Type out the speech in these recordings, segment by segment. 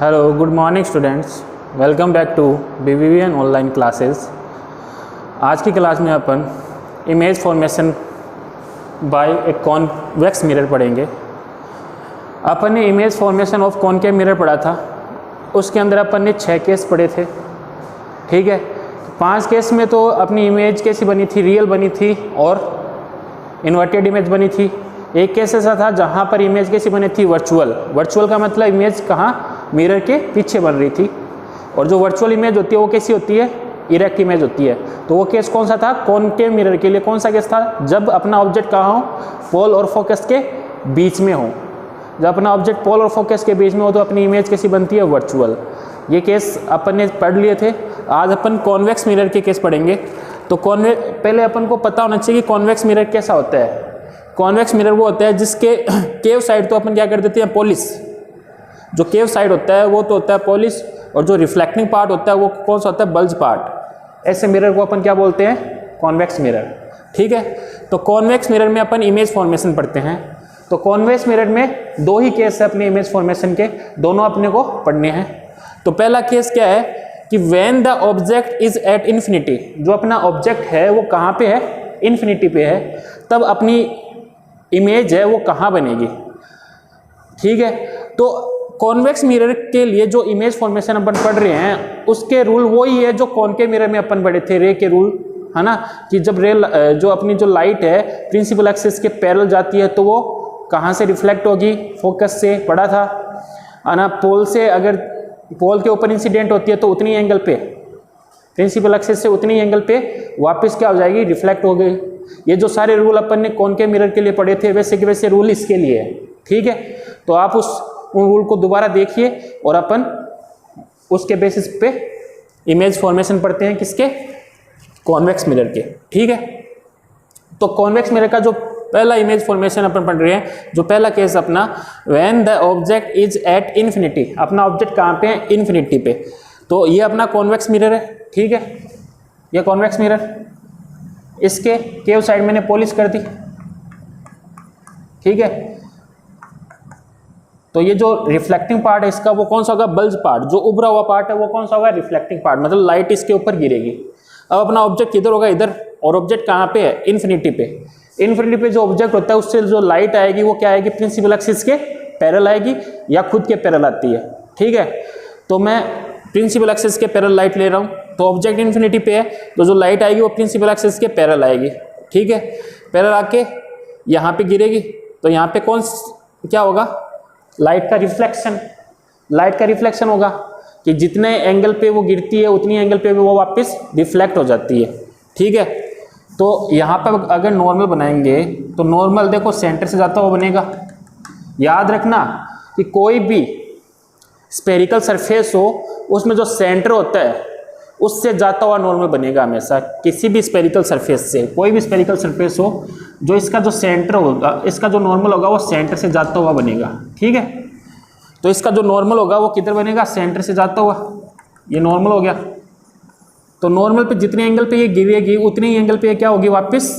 Hello good morning students, welcome back to BVVN online classes. आज की class में अपन image formation by a convex mirror पढ़ेंगे। अपन ने image formation of concave mirror पढ़ा था, उसके अंदर अपन ने 6 केस पढ़े थे। ठीक है, 5 केस में तो अपनी इमेज कैसी बनी थी, रियल बनी थी और इन्वर्टेड इमेज बनी थी। एक केस ऐसा था जहाँ पर इमेज कैसी बनी थी, वर्चुअल। वर्चुअल का मतलब इमेज कहाँ, मिरर के पीछे बन रही थी। और जो वर्चुअल इमेज होती है वो कैसी होती है, इरेक्ट इमेज होती है। तो वो केस कौन सा था, कॉनकेव मिरर के लिए कौन सा केस था, जब अपना ऑब्जेक्ट कहाँ हो, पोल और फोकस के बीच में हो। जब अपना ऑब्जेक्ट पोल और फोकस के बीच में हो तो अपनी इमेज कैसी बनती है, वर्चुअल। ये केस अपन ने पढ़ लिए थे। आज अपन कॉन्वेक्स मिरर के केस पढ़ेंगे। तो पहले अपन को पता होना चाहिए कि कॉन्वेक्स मिरर कैसा होता है। कॉन्वेक्स मिरर वो होता है जिसके केव साइड तो अपन क्या कर देते हैं, पॉलिश। जो केव साइड होता है वो तो होता है पॉलिश, और जो रिफ्लेक्टिंग पार्ट होता है वो कौन सा होता है, बल्ज पार्ट। ऐसे मिरर को अपन क्या बोलते हैं, कॉन्वेक्स मिरर। ठीक है, तो कॉन्वेक्स मिरर में अपन इमेज फॉर्मेशन पढ़ते हैं। तो कॉन्वेक्स मिरर में 2 ही केस है अपने इमेज फॉर्मेशन के, दोनों अपने को पढ़ने हैं। तो पहला केस क्या है कि when the object is at infinity, जो अपना ऑब्जेक्ट है वो कहाँ पे है, इन्फिनिटी पे है, तब अपनी इमेज है वो कहाँ बनेगी। ठीक है, तो कॉन्वेक्स मिरर के लिए जो इमेज फॉर्मेशन अपन पढ़ रहे हैं उसके रूल वही है जो कॉनकेव मिरर में अपन पढ़े थे, रे के रूल, है ना। कि जब रे जो अपनी जो लाइट है प्रिंसिपल एक्सिस के पैरेलल जाती है तो वो कहाँ से रिफ्लेक्ट होगी, फोकस से, पढ़ा था, है ना। पोल से, अगर पोल के ऊपर इंसिडेंट होती है तो उतनी एंगल पे, प्रिंसिपल एक्सिस से उतनी एंगल पे वापस क्या हो जाएगी, रिफ्लेक्ट हो गई। ये जो सारे रूल अपन ने कॉनकेव मिरर के लिए पढ़े थे वैसे के वैसे रूल इसके लिए है। ठीक है, तो आप उन रूल को दोबारा देखिए और अपन उसके बेसिस पे इमेज फॉर्मेशन पढ़ते हैं, किसके, कॉन्वेक्स मिरर के। ठीक है, तो कॉन्वेक्स मिरर का जो पहला इमेज फॉर्मेशन अपन पढ़ रहे हैं, जो पहला केस अपना, when the object is at infinity, अपना ऑब्जेक्ट कहाँ पे है, इन्फिनिटी पे। तो ये अपना कॉन्वेक्स मिरर है। ठीक है, ये कॉन्वेक्स मिरर, इसके केव साइड मैंने पॉलिश कर दी। ठीक है, तो ये जो रिफ्लेक्टिंग पार्ट है इसका वो कौन सा होगा, बल्ज पार्ट। जो उभरा हुआ पार्ट है वो कौन सा होगा, रिफ्लेक्टिंग पार्ट, मतलब लाइट इसके ऊपर गिरेगी। अब अपना ऑब्जेक्ट किधर होगा, इधर, और ऑब्जेक्ट कहाँ पे है, इन्फिनिटी पे। इन्फिनिटी पे जो ऑब्जेक्ट होता है उससे जो लाइट आएगी वो क्या आएगी, प्रिंसिपल एक्सिस के पैरेलल आएगी या खुद के पैरेलल आती है। ठीक है, तो मैं प्रिंसिपल एक्सिस के पैरेलल लाइट ले रहा हूँ, तो ऑब्जेक्ट इन्फिनिटी पे है तो जो लाइट आएगी वो प्रिंसिपल एक्सिस के पैरेलल आएगी। ठीक है, पैरेलल आके यहाँ पे गिरेगी, तो यहाँ पे क्या होगा, लाइट का रिफ्लेक्शन। लाइट का रिफ्लेक्शन होगा कि जितने एंगल पे वो गिरती है उतनी एंगल पे वो वापस रिफ्लेक्ट हो जाती है। ठीक है, तो यहाँ पर अगर नॉर्मल बनाएंगे तो नॉर्मल देखो सेंटर से जाता हुआ बनेगा। याद रखना कि कोई भी स्फेरिकल सरफेस हो उसमें जो सेंटर होता है उससे जाता हुआ नॉर्मल बनेगा हमेशा। किसी भी स्फेरिकल सरफेस से, कोई भी स्फेरिकल सरफेस हो, जो इसका जो सेंटर होगा, इसका जो नॉर्मल होगा वो सेंटर से जाता हुआ बनेगा। ठीक है, तो इसका जो नॉर्मल होगा वो किधर बनेगा, सेंटर से जाता हुआ। ये नॉर्मल हो गया, तो नॉर्मल पे जितने एंगल पे ये गिरेगी उतनी ही एंगल पे ये क्या होगी, वापस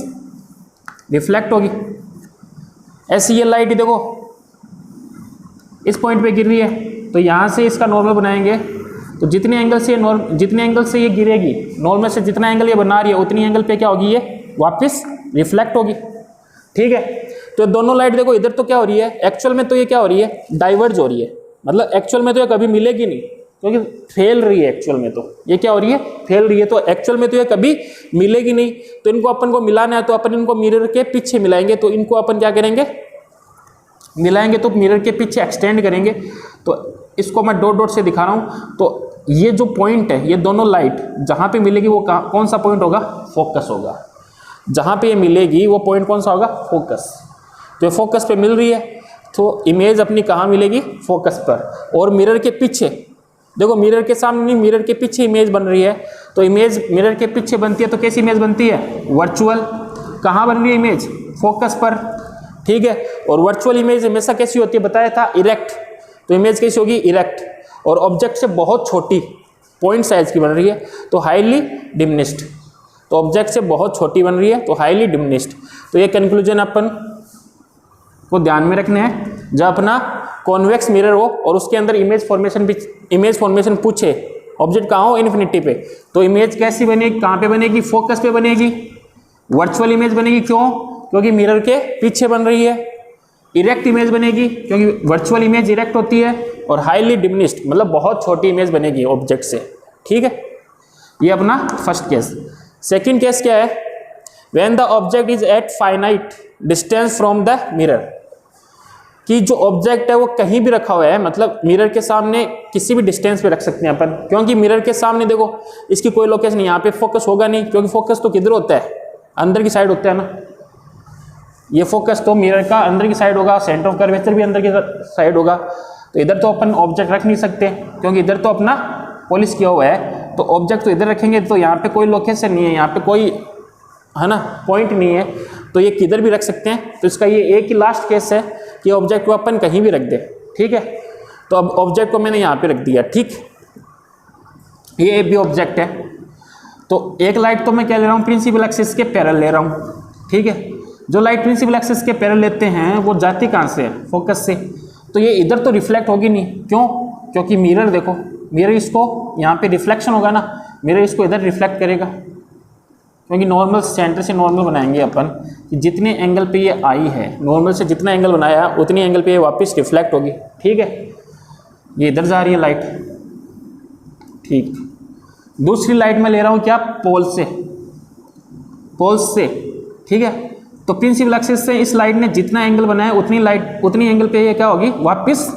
रिफ्लेक्ट होगी। ऐसी ये लाइट देखो इस पॉइंट पे गिर रही है, तो यहाँ से इसका नॉर्मल बनाएंगे तो जितने एंगल से ये गिरेगी, नॉर्मल से जितना एंगल ये बना रही है उतनी एंगल पे क्या होगी, ये वापस रिफ्लेक्ट होगी। ठीक है, तो दोनों लाइट देखो इधर तो क्या हो रही है, एक्चुअल में तो ये क्या हो रही है, डाइवर्ज हो रही है। मतलब एक्चुअल में तो ये कभी मिलेगी नहीं क्योंकि फैल रही है। एक्चुअल में तो ये क्या हो रही है, फैल रही है, तो एक्चुअल में तो ये कभी मिलेगी नहीं। तो इनको अपन को मिलाना है तो अपन इनको मिरर के पीछे मिलाएंगे। तो इनको अपन क्या करेंगे, मिलाएंगे तो मिरर के पीछे एक्सटेंड करेंगे। तो इसको मैं डॉट डॉट से दिखा रहा हूँ। तो ये जो पॉइंट है, ये दोनों लाइट जहाँ पे मिलेगी वो कौन सा पॉइंट होगा, फोकस होगा। जहाँ पे ये मिलेगी वो पॉइंट कौन सा होगा, फोकस। तो ये फोकस पे मिल रही है तो इमेज अपनी कहाँ मिलेगी, फोकस पर। और मिरर के पीछे देखो, मिरर के सामने नहीं, मिरर के पीछे इमेज बन रही है। तो इमेज मिरर के पीछे बनती है तो कैसी इमेज बनती है, वर्चुअल। कहाँ बन रही है इमेज, फोकस पर। ठीक है, और वर्चुअल इमेज हमेशा कैसी होती है, बताया था, इरेक्ट। तो इमेज कैसी होगी, इरेक्ट, और ऑब्जेक्ट से बहुत छोटी, पॉइंट साइज की बन रही है तो हाईली डिमिनिश्ड। तो ऑब्जेक्ट से बहुत छोटी बन रही है तो हाईली डिमिनिश्ड। तो ये कंक्लूजन अपन को ध्यान में रखने हैं जब अपना कॉन्वेक्स मिरर हो और उसके अंदर इमेज फॉर्मेशन पूछे, ऑब्जेक्ट कहाँ हो, इन्फिनिटी पे, तो इमेज कैसी बनेगी, कहाँ पे बनेगी, फोकस पे बनेगी, वर्चुअल इमेज बनेगी। क्यों? क्योंकि मिरर के पीछे बन रही है। इरेक्ट इमेज बनेगी क्योंकि वर्चुअल इमेज इरेक्ट होती है। और हाईली डिमिनिश्ड मतलब बहुत छोटी इमेज बनेगी ऑब्जेक्ट से। ठीक है, ये अपना फर्स्ट केस। सेकंड केस क्या है, when the object is at finite distance from the mirror, कि जो ऑब्जेक्ट है वो कहीं भी रखा हुआ है, मतलब मिरर के सामने किसी भी डिस्टेंस पे रख सकते हैं अपन, क्योंकि मिरर के सामने देखो इसकी कोई लोकेशन, यहाँ पे फोकस होगा नहीं, क्योंकि फोकस तो किधर होता है, अंदर की साइड होता है ना, ये फोकस तो मिरर का अंदर की साइड होगा, सेंटर ऑफ कर्वेचर भी अंदर की साइड होगा, तो इधर तो अपन ऑब्जेक्ट रख नहीं सकते क्योंकि इधर तो अपना पॉलिश किया हुआ है, तो ऑब्जेक्ट तो इधर रखेंगे, तो यहाँ पे कोई लोकेशन नहीं है, यहाँ पे कोई है ना पॉइंट नहीं है, तो ये किधर भी रख सकते हैं। तो इसका ये एक ही लास्ट केस है कि ऑब्जेक्ट को अपन कहीं भी रख दे। ठीक है, तो अब ऑब्जेक्ट को मैंने यहाँ पे रख दिया। ठीक, ये भी ऑब्जेक्ट है, तो एक लाइट तो मैं क्या ले रहा हूँ, प्रिंसिपल एक्सिस के पैरेलल ले रहा हूँ। ठीक है, जो लाइट प्रिंसिपल एक्सिस के पैरेलल लेते हैं वो जाती कहाँ से है, फोकस से, तो ये इधर तो रिफ्लेक्ट होगी नहीं। क्यों? क्योंकि मिरर देखो, मिरर इसको यहाँ पे रिफ्लेक्शन होगा ना, मिरर इसको इधर रिफ्लेक्ट करेगा, क्योंकि नॉर्मल सेंटर से नॉर्मल बनाएंगे अपन कि जितने एंगल पे ये आई है, नॉर्मल से जितना एंगल बनाया उतनी एंगल पे ये वापस रिफ्लेक्ट होगी। ठीक है, ये इधर जा रही है लाइट। ठीक, दूसरी लाइट मैं ले रहा हूँ क्या, पोल्स से। ठीक है, तो प्रिंसिपल एक्सिस से इस लाइट ने जितना एंगल बनाया उतनी एंगल पे ये क्या होगी, वापस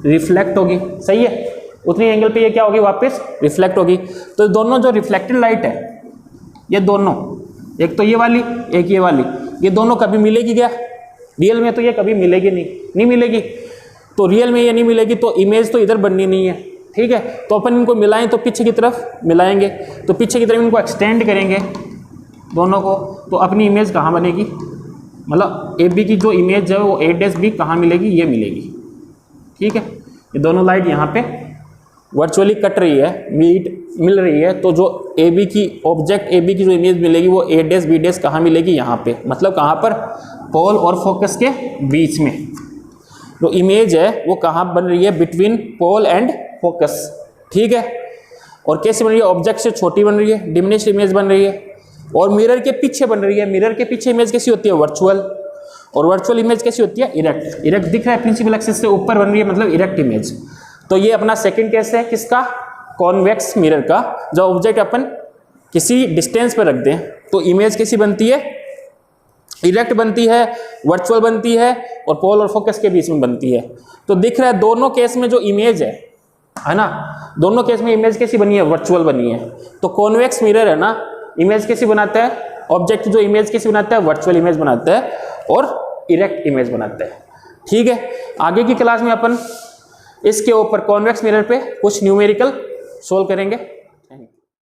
रिफ्लेक्ट होगी। सही है, उतनी एंगल पे ये क्या होगी, वापस रिफ्लेक्ट होगी। तो दोनों जो रिफ्लेक्टेड लाइट है, ये दोनों, एक तो ये वाली एक ये वाली, ये दोनों कभी मिलेगी क्या, रियल में तो ये कभी मिलेगी नहीं मिलेगी, तो रियल में ये नहीं मिलेगी, तो इमेज तो इधर बननी नहीं है। ठीक है, तो अपन इनको मिलाएं तो पीछे की तरफ मिलाएंगे, तो पीछे की तरफ इनको एक्सटेंड करेंगे दोनों को, तो अपनी इमेज कहाँ बनेगी, मतलब ए बी की जो इमेज है वो A' B कहाँ मिलेगी, ये मिलेगी। ठीक है, ये दोनों लाइट यहाँ पे वर्चुअली कट रही है, मिल रही है, तो जो ए बी की ऑब्जेक्ट ए बी की जो इमेज मिलेगी वो A' B' कहाँ मिलेगी, यहाँ पे, मतलब कहाँ पर, पोल और फोकस के बीच में जो इमेज है वो कहाँ बन रही है, बिटवीन पोल एंड फोकस। ठीक है, और कैसे बन रही है, ऑब्जेक्ट से छोटी बन रही है, डिमिनिश्ड इमेज बन रही है, और मिरर के पीछे बन रही है। मिरर के पीछे इमेज कैसी होती है, वर्चुअल, और वर्चुअल इमेज कैसी होती है, इरेक्ट। इरेक्ट दिख रहा है, प्रिंसिपल एक्सिस से ऊपर बन रही है, मतलब इरेक्ट इमेज। तो ये अपना सेकंड केस है किसका, कॉन्वेक्स मिरर का। जो ऑब्जेक्ट अपन किसी डिस्टेंस पर रख दें तो इमेज कैसी बनती है, इरेक्ट बनती है, वर्चुअल बनती है, और पोल और फोकस के बीच में बनती है। तो दिख रहा है दोनों केस में जो इमेज है ना, दोनों केस में इमेज कैसी बनी है, वर्चुअल बनी है। तो कॉन्वेक्स मिरर है ना, इमेज कैसी बनाता है, ऑब्जेक्ट जो इमेज कैसी बनाता है, वर्चुअल इमेज बनाता है और इरेक्ट इमेज बनाता है। ठीक है, आगे की क्लास में अपन इसके ऊपर कॉन्वेक्स मिरर पे कुछ न्यूमेरिकल सोल्व करेंगे।